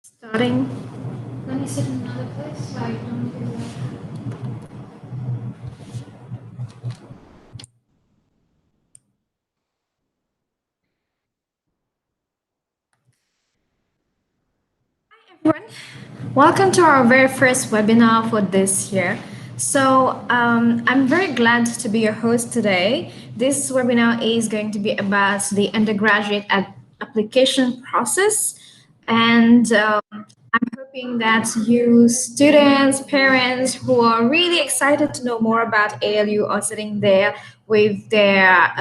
Starting. Let me sit in another place so I don't hear that. Everyone, welcome to our very first webinar for this year. I'm very glad to be your host today. This webinar is going to be about the undergraduate application process, and I'm hoping that you students, parents who are really excited to know more about ALU are sitting there with their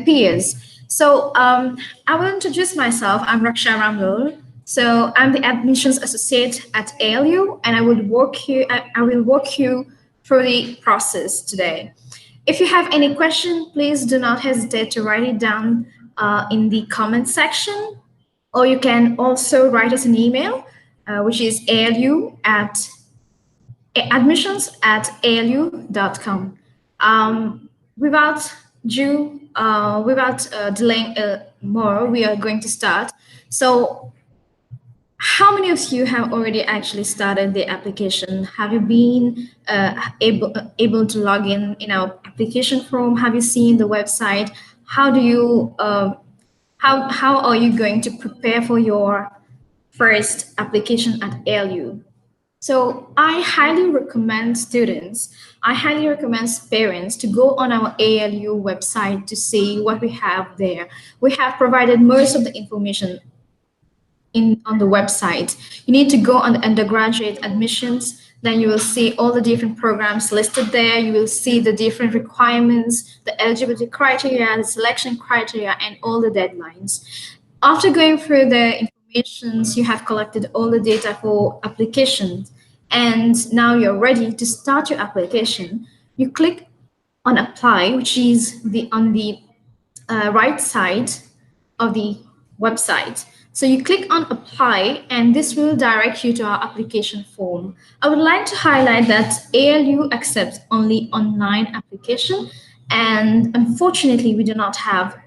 peers. I will introduce myself. I'm Raksha Ramlul. So I'm the admissions associate at ALU, and I will walk you through the process today. If you have any question, please do not hesitate to write it down in the comment section, or you can also write us an email, which is admissions@alu.com. Without delaying more, we are going to start. So how many of you have already actually started the application? Have you been able to log in our application form? Have you seen the website? How do you how are you going to prepare for your first application at ALU? So I highly recommend parents to go on our ALU website to see what we have there. We have provided most of the information on the website. You need to go on the undergraduate admissions, then you will see all the different programs listed there. You will see the different requirements, the eligibility criteria, the selection criteria, and all the deadlines. After going through the informations, you have collected all the data for applications, and now you're ready to start your application. You click on apply, which is on the right side of the website. So you click on apply, and this will direct you to our application form. I would like to highlight that ALU accepts only online application, and unfortunately we do not have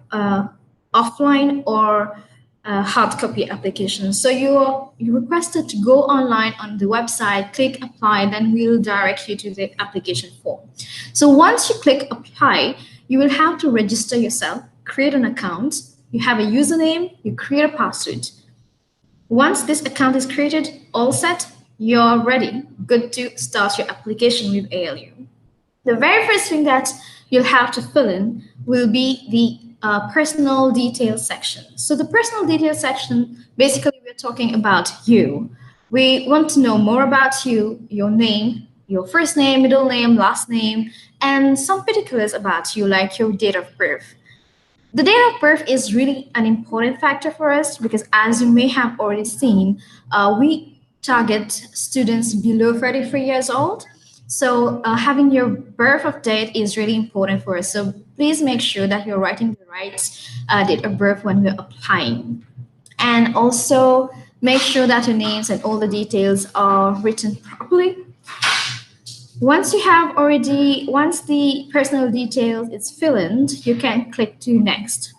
offline or hard copy applications. So you're requested to go online on the website, click apply, then we'll direct you to the application form. So once you click apply, you will have to register yourself, create an account, you have a username, you create a password. Once this account is created, all set, you're ready, good to start your application with ALU. The very first thing that you'll have to fill in will be the personal details section. So the personal details section, basically we're talking about you. We want to know more about you, your name, your first name, middle name, last name, and some particulars about you, like your date of birth. The date of birth is really an important factor for us because, as you may have already seen, we target students below 33 years old. So having your birth of date is really important for us. So please make sure that you're writing the right date of birth when we're applying. And also make sure that your names and all the details are written properly. Once the personal details is filled in, you can click to next.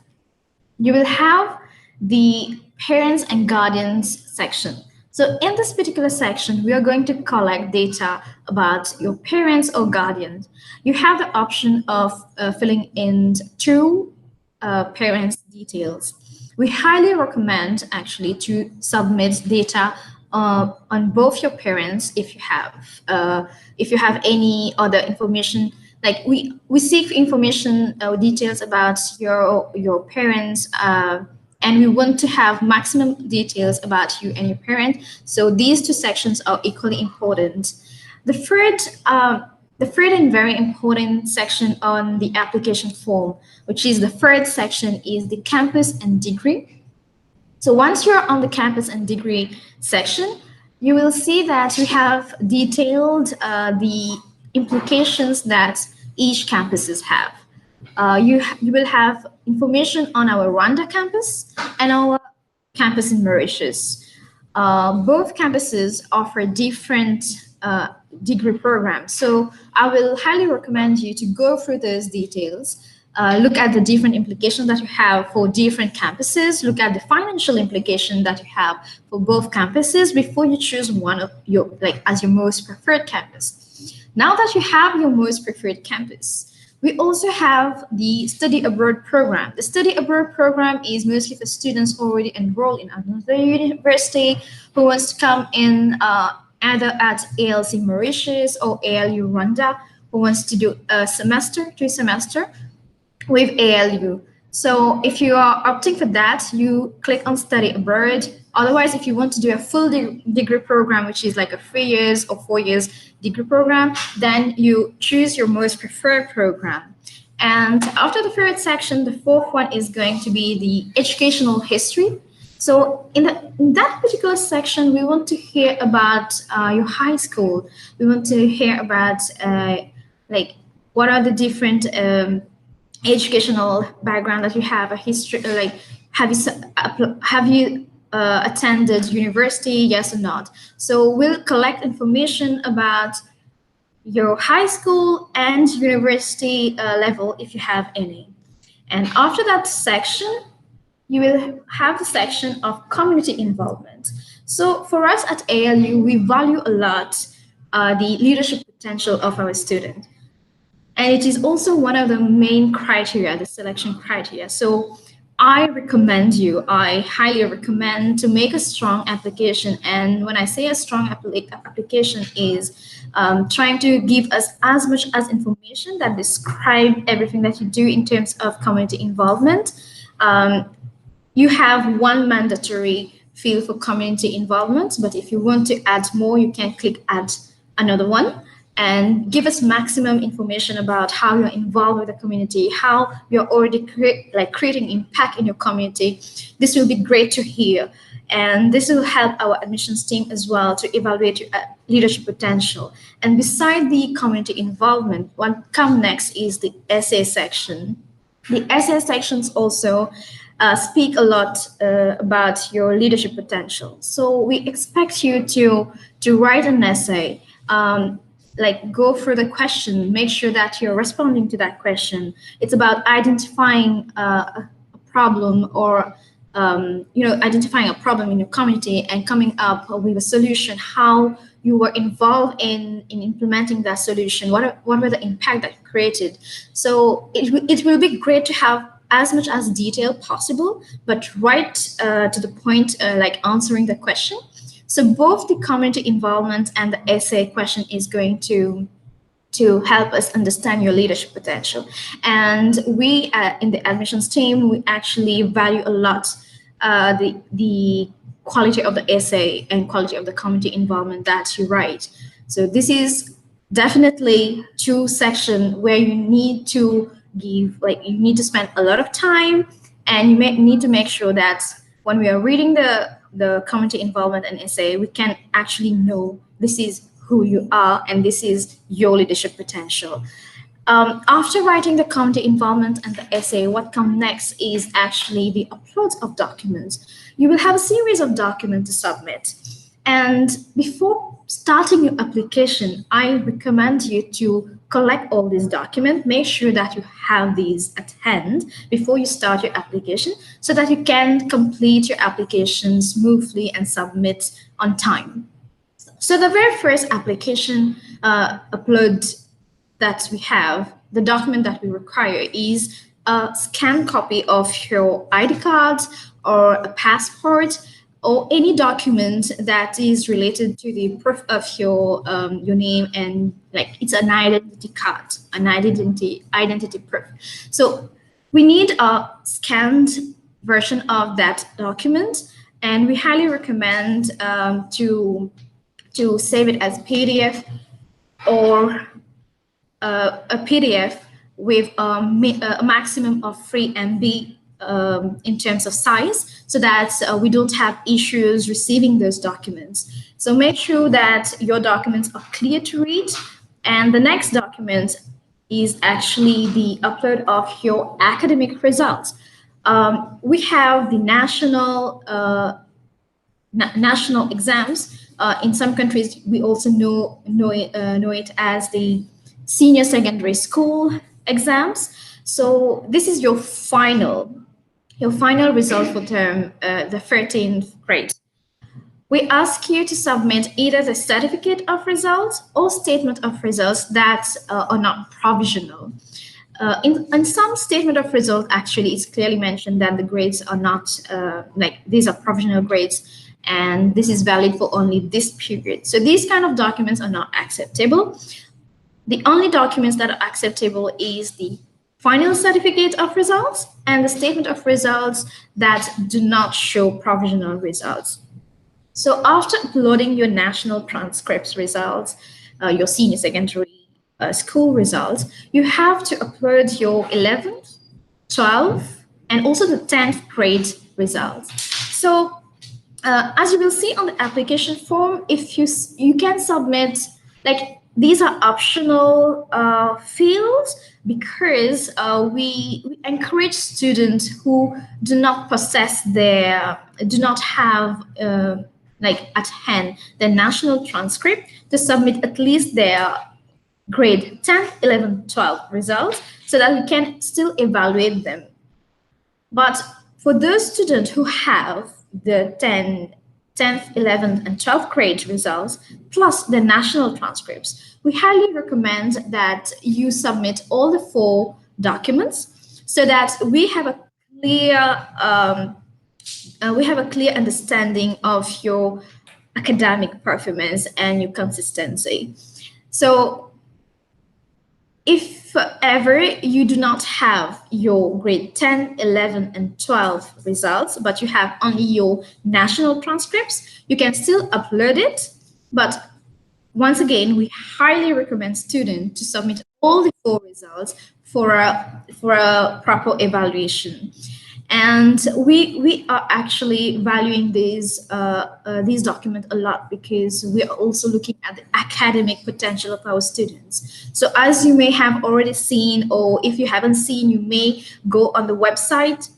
You will have the parents and guardians section. So in this particular section, we are going to collect data about your parents or guardians. You have the option of filling in two parents' details. We highly recommend actually to submit data on both your parents if you have any other information. Like we seek information details about your parents, and we want to have maximum details about you and your parent. So these two sections are equally important. The third and very important section on the application form, which is the third section, is the campus and degree. So once you're on the campus and degree section, you will see that we have detailed the implications that each campuses have. You will have information on our Rwanda campus and our campus in Mauritius. Both campuses offer different degree programs. So I will highly recommend you to go through those details. look at the different implications that you have for different campuses, look at the financial implication that you have for both campuses before you choose one of your, like, as your most preferred campus. Now that you have your most preferred campus, we also have the study abroad program. The study abroad program is mostly for students already enrolled in another university who wants to come in either at ALC Mauritius or ALU Rwanda, who wants to do a semester, 2 semester with ALU. So if you are opting for that, you click on study abroad. Otherwise, if you want to do a full degree program, which is like a 3 years or 4 years degree program, then you choose your most preferred program. And after the third section, the fourth one is going to be the educational history. So in that particular section, we want to hear about your high school. We want to hear about like what are the different educational background that you have, a history, like have you attended university, yes or not. So we'll collect information about your high school and university level if you have any. And after that section, you will have the section of community involvement. So for us at ALU, we value a lot the leadership potential of our students. And it is also one of the main criteria, the selection criteria. So I highly recommend to make a strong application. And when I say a strong application is trying to give us as much as information that describe everything that you do in terms of community involvement. You have one mandatory field for community involvement, but if you want to add more, you can click add another one and give us maximum information about how you're involved with the community, how you're already creating impact in your community. This will be great to hear. And this will help our admissions team as well to evaluate your leadership potential. And beside the community involvement, what comes next is the essay section. The essay sections also speak a lot about your leadership potential. So we expect you to write an essay, like go through the question, make sure that you're responding to that question. It's about identifying a problem or identifying a problem in your community and coming up with a solution, how you were involved in implementing that solution, what were the impact that you created. So it will be great to have as much as detail possible, but right to the point, like answering the question. So both the community involvement and the essay question is going to help us understand your leadership potential. And we in the admissions team, we actually value a lot the quality of the essay and quality of the community involvement that you write. So this is definitely two sections where you need to you need to spend a lot of time, and you need to make sure that when we are reading the community involvement and essay, we can actually know this is who you are and this is your leadership potential. After writing the community involvement and the essay, what comes next is actually the upload of documents. You will have a series of documents to submit. And before starting your application, I recommend you to collect all these documents. Make sure that you have these at hand before you start your application so that you can complete your application smoothly and submit on time. So the very first application upload that we have, the document that we require is a scanned copy of your ID card or a passport or any document that is related to the proof of your name, and like it's an identity card, an identity proof. So we need a scanned version of that document, and we highly recommend to save it as PDF or a PDF with a maximum of 3 MB in terms of size, so that we don't have issues receiving those documents. So make sure that your documents are clear to read. And the next document is actually the upload of your academic results. We have the national exams. In some countries, we also know it as the senior secondary school exams. So this is your final result for term the 13th grade. We ask you to submit either the certificate of results or statement of results that are not provisional. In some statement of result, actually, it's clearly mentioned that the grades are not like these are provisional grades, and this is valid for only this period. So these kind of documents are not acceptable. The only documents that are acceptable is the final certificate of results and the statement of results that do not show provisional results. So after uploading your national transcripts results, your senior secondary school results, you have to upload your 11th, 12th, and also the 10th grade results. So as you will see on the application form, if you can submit, like, these are optional fields because we encourage students who do not have like at hand the national transcript to submit at least their grade 10, 11, 12 results so that we can still evaluate them. But for those students who have the 10th, 11th, and 12th grade results, plus the national transcripts, we highly recommend that you submit all the 4 documents so that we have a clear understanding of your academic performance and your consistency. So if ever you do not have your grade 10, 11, and 12 results, but you have only your national transcripts, you can still upload it. But once again, we highly recommend students to submit all the 4 results for a proper evaluation. And we are actually valuing these documents a lot because we are also looking at the academic potential of our students. So as you may have already seen, or if you haven't seen, you may go on the website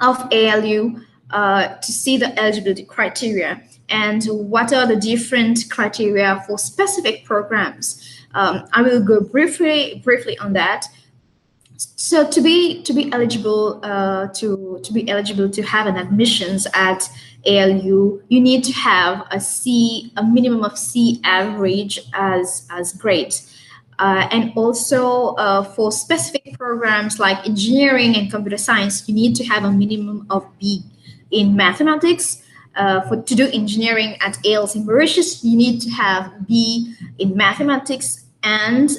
of ALU to see the eligibility criteria and what are the different criteria for specific programs. I will go briefly on that. So to be eligible to have an admissions at ALU, you need to have a minimum of C average as grade. And also for specific programs like engineering and computer science, you need to have a minimum of B in mathematics. To do engineering at ALC Mauritius, you need to have B in mathematics and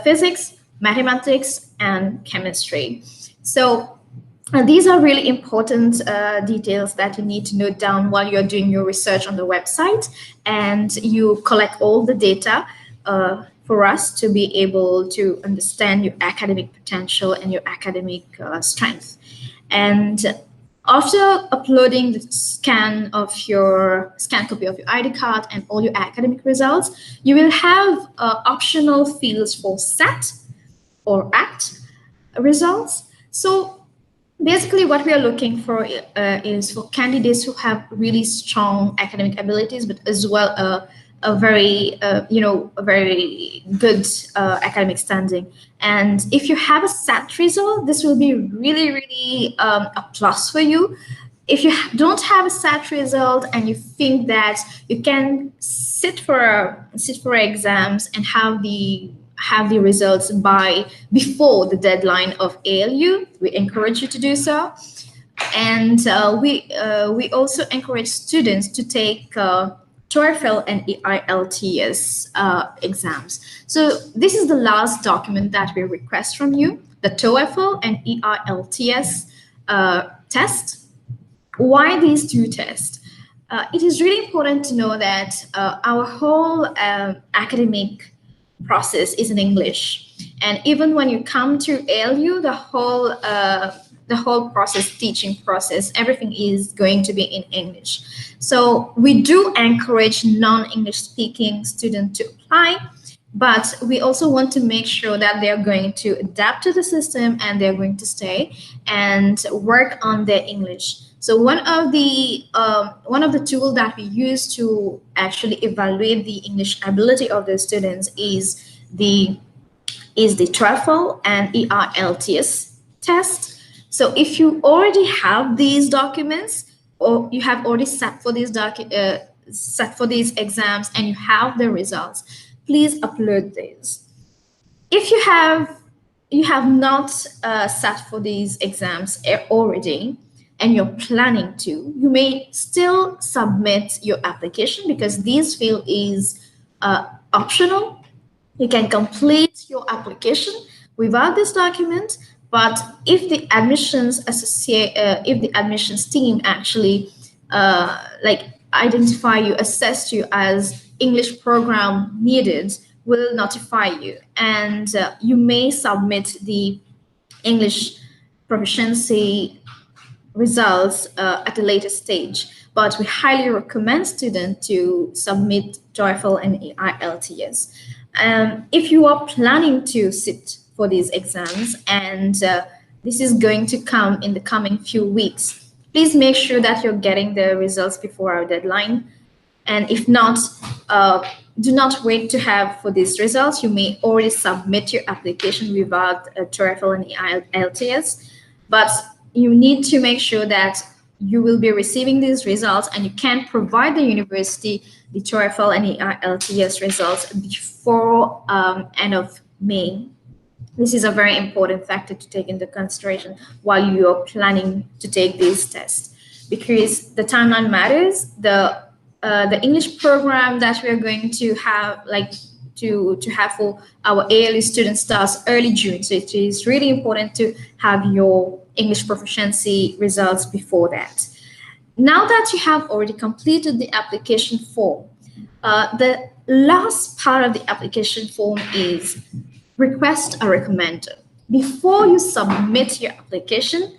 physics, mathematics, and chemistry. So these are really important details that you need to note down while you're doing your research on the website, and you collect all the data for us to be able to understand your academic potential and your academic strength. And after uploading the scan copy of your ID card and all your academic results, you will have optional fields for SAT or ACT results. So basically what we are looking for is for candidates who have really strong academic abilities, but as well a very good academic standing. And if you have a SAT result, this will be really a plus for you. If you don't have a SAT result and you think that you can sit for exams and have the results before the deadline of ALU, we encourage you to do so. And we also encourage students to take TOEFL and IELTS exams. So this is the last document that we request from you, the TOEFL and IELTS test. Why these 2 tests? It is really important to know that our whole academic process is in English. And even when you come to ALU, the whole process, teaching process, everything is going to be in English. So we do encourage non-English speaking students to apply, but we also want to make sure that they're going to adapt to the system and they're going to stay and work on their English. So one of the tools that we use to actually evaluate the English ability of the students is the is the TOEFL and EILTS test. So if you already have these documents, or you have already sat for these exams and you have the results, please upload these. If you have not sat for these exams already and you're planning to, you may still submit your application because this field is optional. You can complete your application without this document, but if the if the admissions team actually like identify you, assess you as English program needed, will notify you, and you may submit the English proficiency results at a later stage. But we highly recommend students to submit TOEFL and EILTS. If you are planning to sit for these exams and this is going to come in the coming few weeks, please make sure that you're getting the results before our deadline. And if not, do not wait to have for these results. You may already submit your application without a TOEFL and EILTS, but you need to make sure that you will be receiving these results and you can provide the university the TOEFL and EILTS results before end of May. This is a very important factor to take into consideration while you are planning to take these tests, because the timeline matters. The English program that we are going to have, to have for our ALU students, starts early June. So it is really important to have your English proficiency results before that. Now that you have already completed the application form, the last part of the application form is request a recommender. Before you submit your application,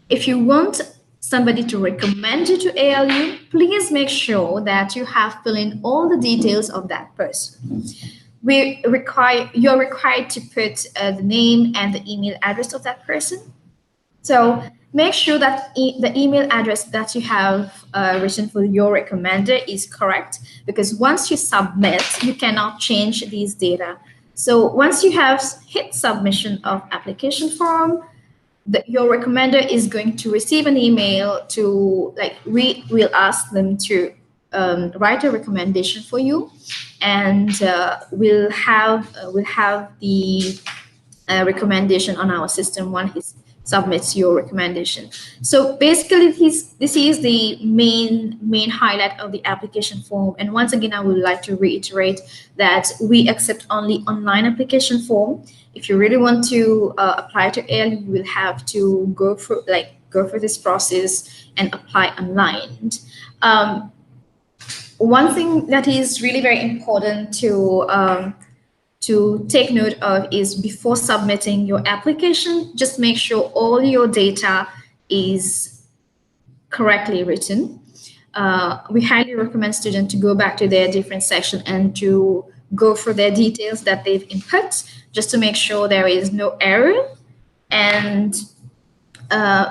if you want somebody to recommend you to ALU, please make sure that you have filled in all the details of that person. You're required to put the name and the email address of that person. So make sure that the email address that you have written for your recommender is correct, because once you submit, you cannot change these data. So once you have hit submission of application form, your recommender is going to receive an email to, we will ask them to write a recommendation for you, and we'll have the recommendation on our system once he submits your recommendation. So basically, this is the main highlight of the application form. And once again, I would like to reiterate that we accept only online application form. If you really want to apply to ALU, you will have to go through this process and apply online. One thing that is really very important to take note of is, before submitting your application, just make sure all your data is correctly written. We highly recommend students to go back to their different section and to go through their details that they've input, just to make sure there is no error. And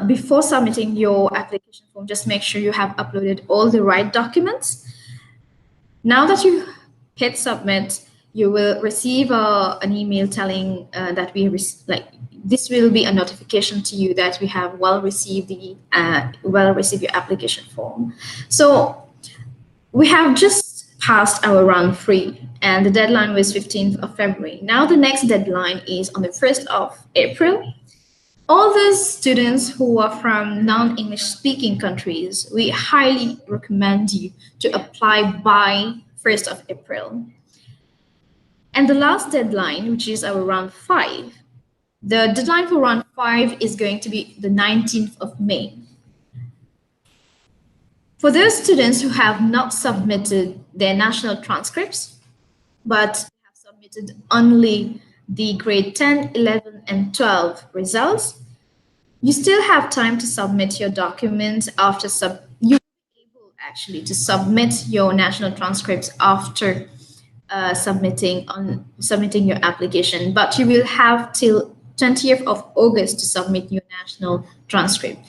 before submitting your application form, just make sure you have uploaded all the right documents. Now that you hit submit, you will receive an email telling that this will be a notification to you that we have received your application form. So we have just passed our round 3, and the deadline was 15th of February. Now the next deadline is on the 1st of April. All those students who are from non-English speaking countries, we highly recommend you to apply by 1st of April. And the last deadline, which is our round 5, the deadline for round 5 is going to be the 19th of May. For those students who have not submitted their national transcripts, but have submitted only the grade 10, 11, and 12 results, you still have time to submit your documents after you will be able actually to submit your national transcripts after submitting your application, but you will have till 20th of August to submit your national transcript.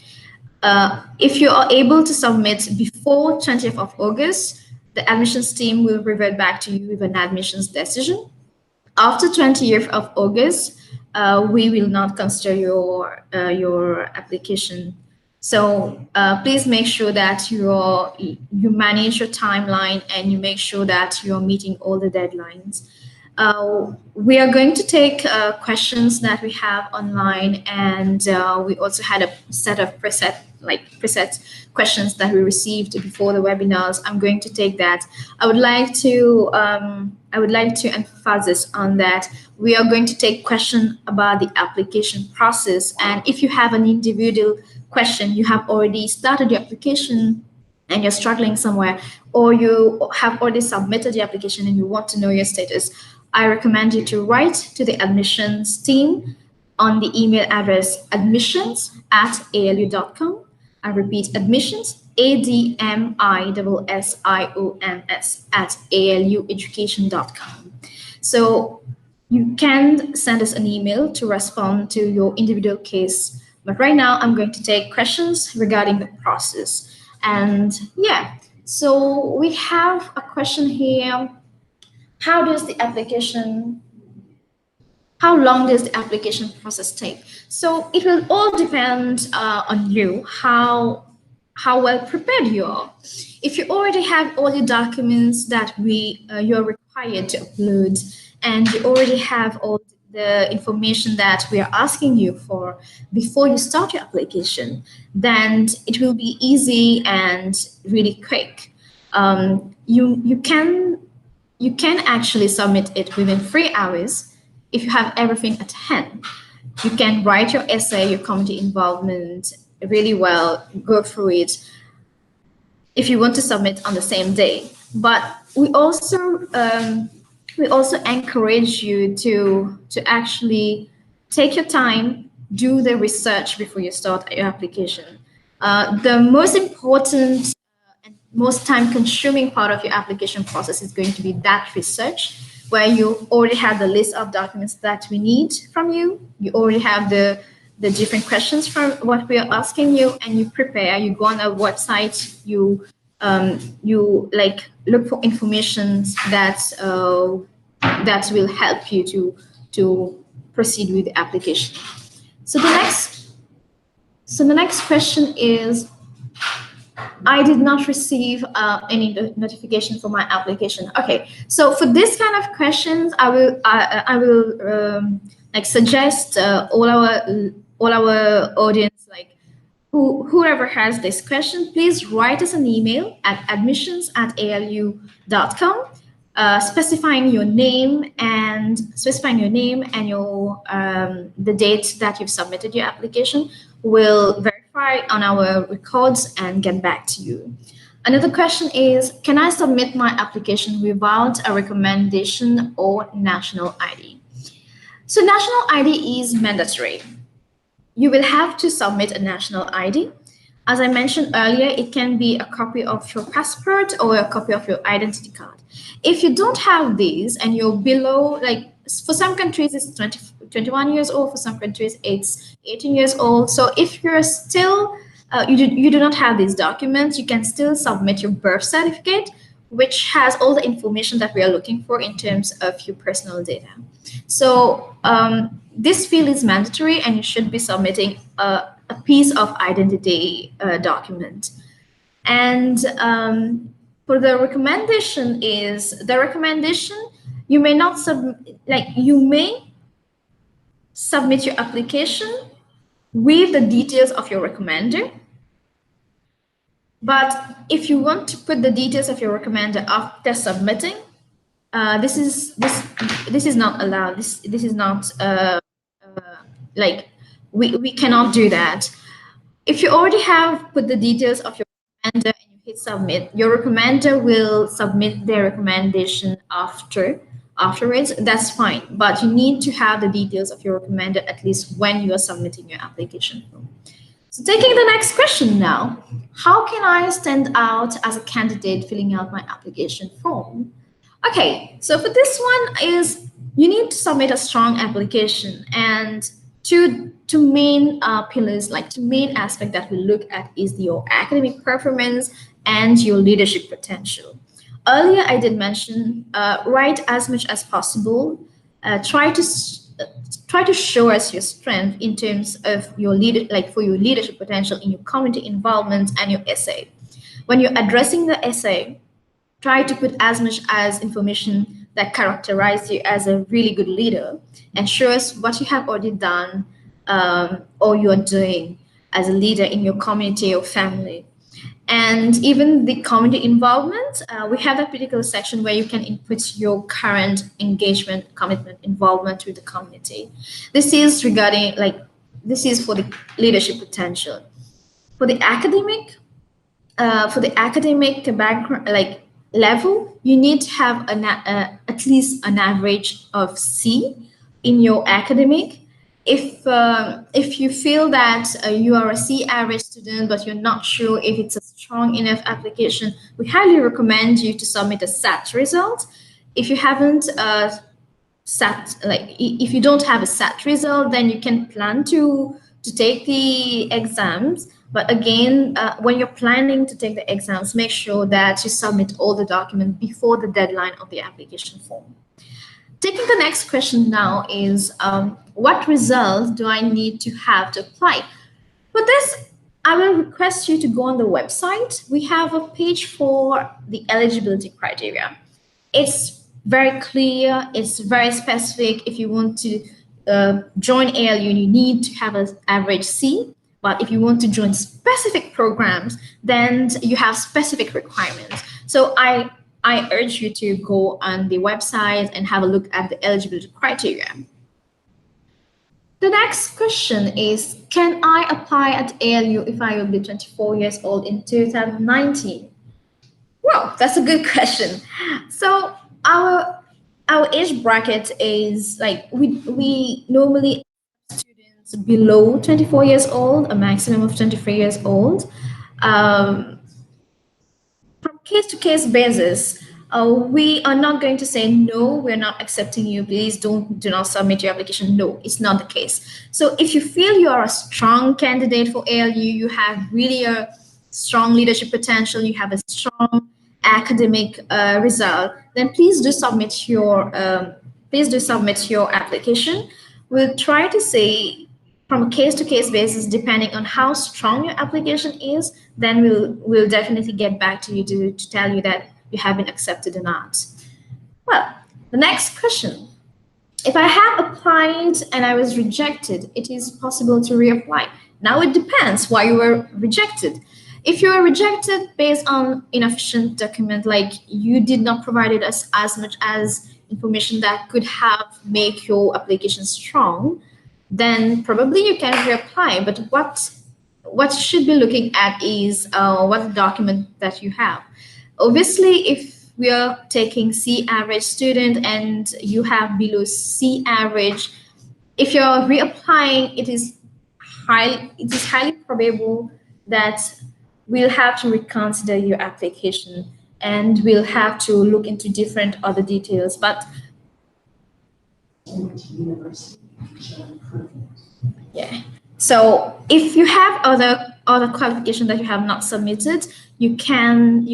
If you are able to submit before 20th of August, the admissions team will revert back to you with an admissions decision. After 20th of August, we will not consider your application. So please make sure that you manage your timeline and you make sure that you're meeting all the deadlines. We are going to take questions that we have online, and we also had a set of preset questions that we received before the webinars. I'm going to take that. I would like to emphasize on that. We are going to take questions about the application process, and if you have an individual question, you have already started your application and you're struggling somewhere, or you have already submitted the application and you want to know your status, I recommend you to write to the admissions team on the email address admissions@alu.com. I repeat, admissions, ADMISSIONS at alueducation.com. So you can send us an email to respond to your individual case. But right now, I'm going to take questions regarding the process. And yeah, so we have a question here. How does the application how long does the application process take? So it will all depend on you, how well prepared you are. If you already have all the documents that you're required to upload, and you already have all the information that we are asking you for before you start your application, then it will be easy and really quick. You can actually submit it within 3 hours if you have everything at hand. You can write your essay, your community involvement really well, go through it if you want to submit on the same day. But we also encourage you to actually take your time, do the research before you start your application. The most important and most time-consuming part of your application process is going to be that research, where you already have the list of documents that we need from you. You already have the different questions from what we are asking you, and you prepare. You go on our website. You like look for information that will help you to proceed with the application. So the next question is, I did not receive any notification for my application. Okay, so for this kind of questions, I will like suggest all our audience, like whoever has this question, please write us an email at admissions@alu.com, specifying your name and your the date that you've submitted your application. We'll verify on our records and get back to you. Another question is, can I submit my application without a recommendation or national ID? So national ID is mandatory. You will have to submit a national ID. As I mentioned earlier, it can be a copy of your passport or a copy of your identity card. If you don't have these and you're below, like for some countries it's 21 years old, for some countries it's 18 years old. So if you're still, you do not have these documents, you can still submit your birth certificate, which has all the information that we are looking for in terms of your personal data. So this field is mandatory, and you should be submitting a piece of identity document. And for the recommendation you may not you may submit your application with the details of your recommender. But if you want to put the details of your recommender after submitting, this is not allowed. This is not like we cannot do that. If you already have put the details of your recommender and you hit submit, your recommender will submit their recommendation afterwards. That's fine, but you need to have the details of your recommender at least when you are submitting your application form. So taking the next question now, how can I stand out as a candidate filling out my application form? Okay, so for this one is you need to submit a strong application, and two main pillars, like two main aspect that we look at is your academic performance and your leadership potential. Earlier, I did mention write as much as possible. Try to show us your strength in terms of your for your leadership potential in your community involvement and your essay. When you're addressing the essay, try to put as much as information that characterize you as a really good leader and show us what you have already done or you're doing as a leader in your community or family. And even the community involvement, we have a particular section where you can input your current engagement, commitment, involvement with the community. This is this is for the leadership potential. For the academic background, level, you need to have at least an average of C in your academic. If you feel that you are a C average student, but you're not sure if it's a strong enough application, we highly recommend you to submit a SAT result. If you haven't if you don't have a SAT result, then you can plan to take the exams. But again, when you're planning to take the exams, make sure that you submit all the documents before the deadline of the application form. Taking the next question now is, what results do I need to have to apply? For this, I will request you to go on the website. We have a page for the eligibility criteria. It's very clear, it's very specific. If you want to join ALU, you need to have an average C. But if you want to join specific programs, then you have specific requirements. So I urge you to go on the website and have a look at the eligibility criteria. The next question is, can I apply at ALU if I will be 24 years old in 2019? Well, that's a good question. So our age bracket is we normally students below 24 years old, a maximum of 23 years old. From case-to-case basis, we are not going to say, no, we're not accepting you, please do not submit your application. No, it's not the case. So if you feel you are a strong candidate for ALU, you have really a strong leadership potential, you have a strong academic result, then please do submit your application. We'll try to say, from a case-to-case basis, depending on how strong your application is, then we'll definitely get back to you to tell you that you have been accepted or not. Well, the next question. If I have applied and I was rejected, it is possible to reapply. Now it depends why you were rejected. If you were rejected based on inefficient document, like you did not provide us as much as information that could have made your application strong, then probably you can reapply. But what you should be looking at is what document that you have. Obviously, if we are taking C average student and you have below C average, if you're reapplying, it is highly probable that we'll have to reconsider your application and we'll have to look into different other details. But yeah. So if you have other qualifications that you have not submitted, you can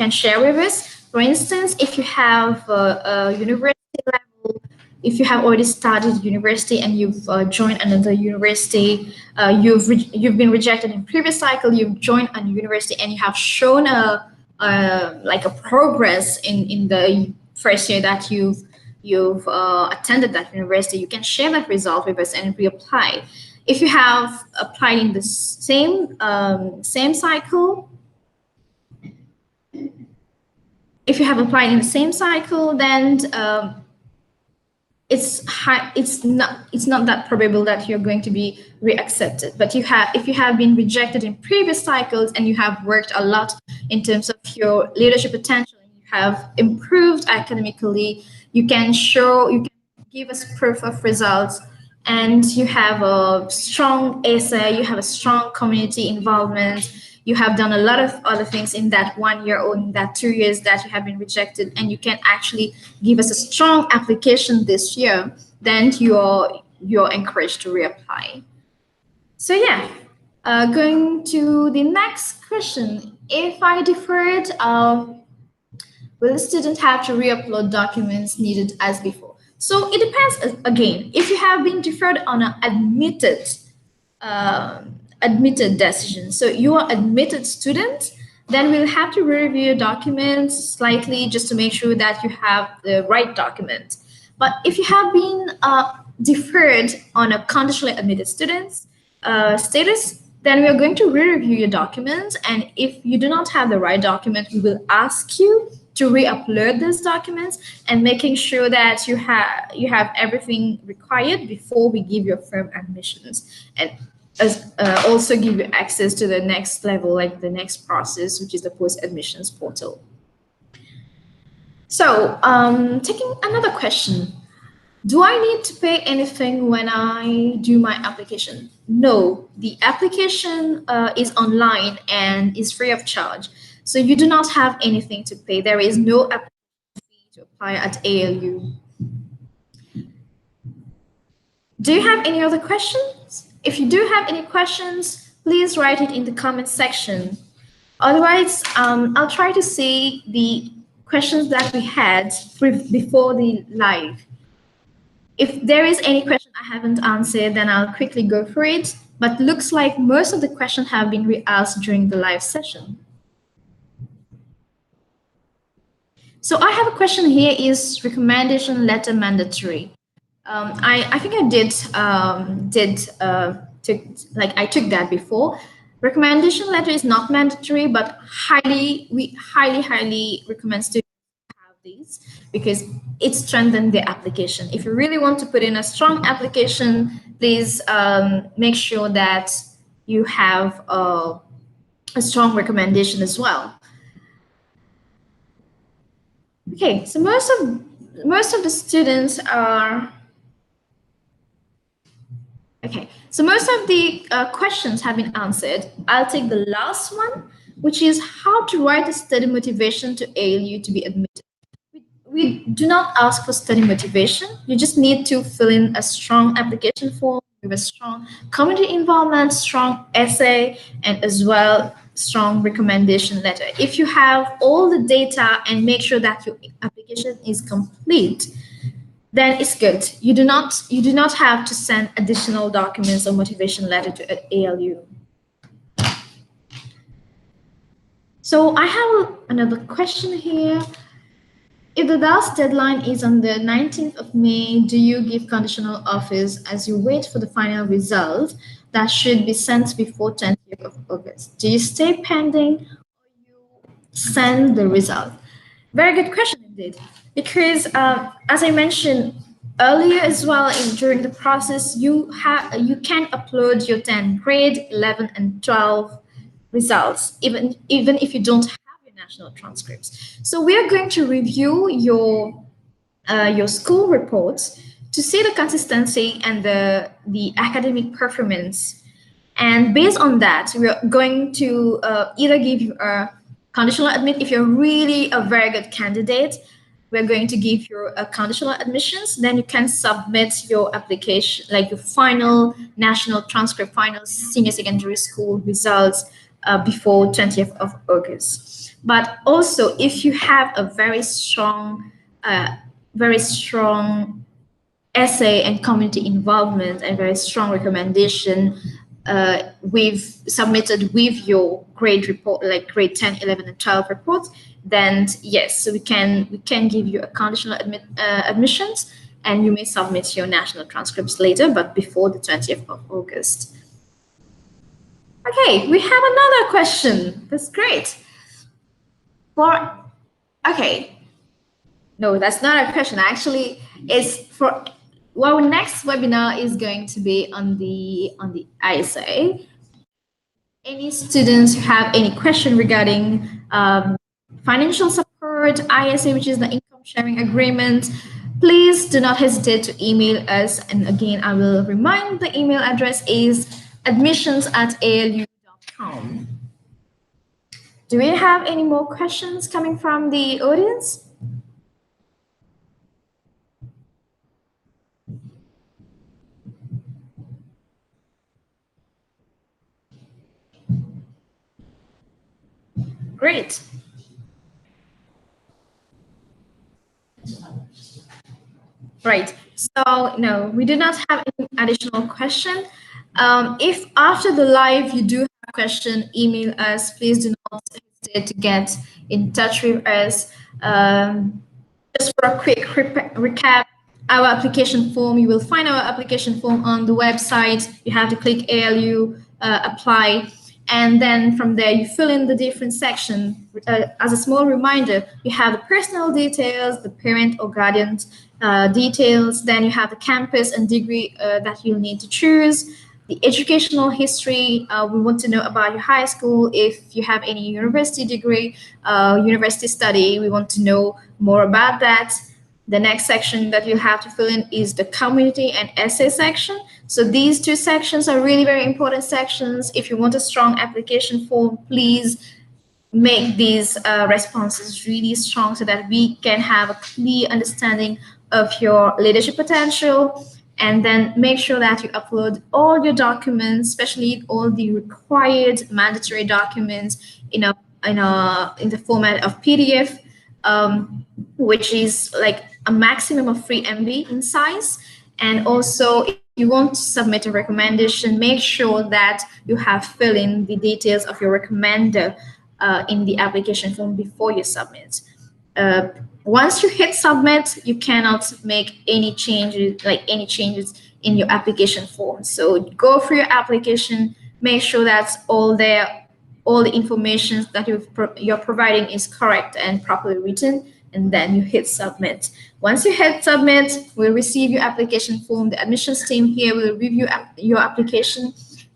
share with us. For instance, if you have a university level, if you have already started university and you've joined another university, you've been rejected in previous cycle, you've joined a university and you have shown a progress in the first year that you've attended that university, you can share that result with us and reapply. If you have applied in the same cycle, then it's not that probable that you're going to be reaccepted. But if you have been rejected in previous cycles and you have worked a lot in terms of your leadership potential, and you have improved academically, you can give us proof of results, and you have a strong essay, you have a strong community involvement, you have done a lot of other things in that 1 year or in that 2 years that you have been rejected, and you can actually give us a strong application this year, then you're encouraged to reapply. So yeah, going to the next question. If I deferred Will the student have to re-upload documents needed as before? So it depends again. If you have been deferred on an admitted decision, so you are admitted student, then we'll have to review your documents slightly just to make sure that you have the right document. But if you have been deferred on a conditionally admitted student status, then we are going to re-review your documents. And if you do not have the right document, we will ask you to re-upload these documents and making sure that you have everything required before we give your firm admissions, and also give you access to the next level, like the next process, which is the post admissions portal. So taking another question. Do I need to pay anything when I do my application? No, the application is online and is free of charge. So you do not have anything to pay. There is no application fee to apply at ALU. Do you have any other questions? If you do have any questions, please write it in the comment section. Otherwise, I'll try to see the questions that we had before the live. If there is any question I haven't answered, then I'll quickly go for it. But looks like most of the questions have been re-asked during the live session. So I have a question here: is recommendation letter mandatory? I think I took that before. Recommendation letter is not mandatory, but we highly recommend students have these because it strengthens the application. If you really want to put in a strong application, please make sure that you have a strong recommendation as well. Okay, so most of the students are okay. So most of the questions have been answered. I'll take the last one, which is how to write a study motivation to ALU to be admitted. We do not ask for study motivation. You just need to fill in a strong application form with a strong community involvement, strong essay, and as well strong recommendation letter. If you have all the data and make sure that your application is complete, then it's good. You do not have to send additional documents or motivation letter to ALU. So I have another question here. If the last deadline is on the 19th of May, do you give conditional offers as you wait for the final result that should be sent before 20th of August? Do you stay pending or you send the result? Very good question indeed. Because as I mentioned earlier as well, during the process, you can upload your 10th grade, 11 and 12 results, even if you don't have your national transcripts. So we are going to review your school reports to see the consistency and the academic performance. And based on that, we are going to either give you a conditional admit. If you're really a very good candidate, we're going to give you a conditional admissions. Then you can submit your application, like your final national transcript, final senior secondary school results before 20th of August. But also, if you have a very strong essay and community involvement and very strong recommendation we've submitted with your grade report, like grade 10, 11, and 12 reports, then yes, so we can give you a conditional admissions, and you may submit your national transcripts later, but before the 20th of August. Okay, we have another question. That's great. Okay. No, that's not a question. Actually, it's for our next webinar is going to be on the ISA. Any students who have any question regarding financial support, ISA, which is the income sharing agreement, please do not hesitate to email us. And again, I will remind the email address is admissions@alu.com. Do we have any more questions coming from the audience? Great. Right. So, no, we do not have any additional question. If after the live you do have a question, email us. Please do not hesitate to get in touch with us. Just for a quick recap, our application form, you will find our application form on the website. You have to click ALU, apply. And then from there, you fill in the different section. As a small reminder, you have the personal details, the parent or guardian details. Then you have the campus and degree that you'll need to choose. The educational history, we want to know about your high school. If you have any university degree, university study, we want to know more about that. The next section that you have to fill in is the community and essay section. So these two sections are really very important sections. If you want a strong application form, please make these responses really strong so that we can have a clear understanding of your leadership potential. And then make sure that you upload all your documents, especially all the required mandatory documents in the format of PDF, which is like a maximum of 3 MB in size. And also, if you want to submit a recommendation, make sure that you have filled in the details of your recommender in the application form before you submit. Once you hit submit, you cannot make any changes in your application form. So go through your application, make sure that's all there, all the information that you're providing is correct and properly written, and then you hit submit. Once you hit submit, we'll receive your application form. The admissions team here will review your application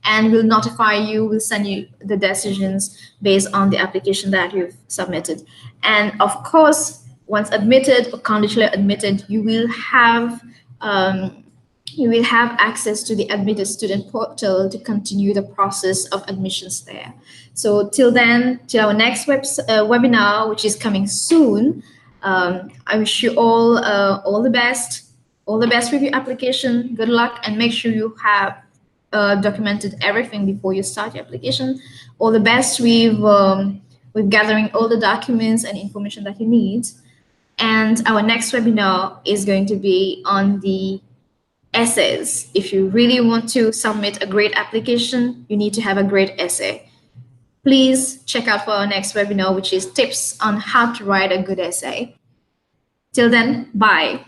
and will notify you, will send you the decisions based on the application that you've submitted. And of course, once admitted or conditionally admitted, you will have access to the admitted student portal to continue the process of admissions there. So till then, till our next webinar, which is coming soon, I wish you all the best. All the best with your application. Good luck, and make sure you have documented everything before you start your application. All the best with gathering all the documents and information that you need. And our next webinar is going to be on the essays. If you really want to submit a great application, you need to have a great essay. Please check out for our next webinar, which is tips on how to write a good essay. Till then, bye.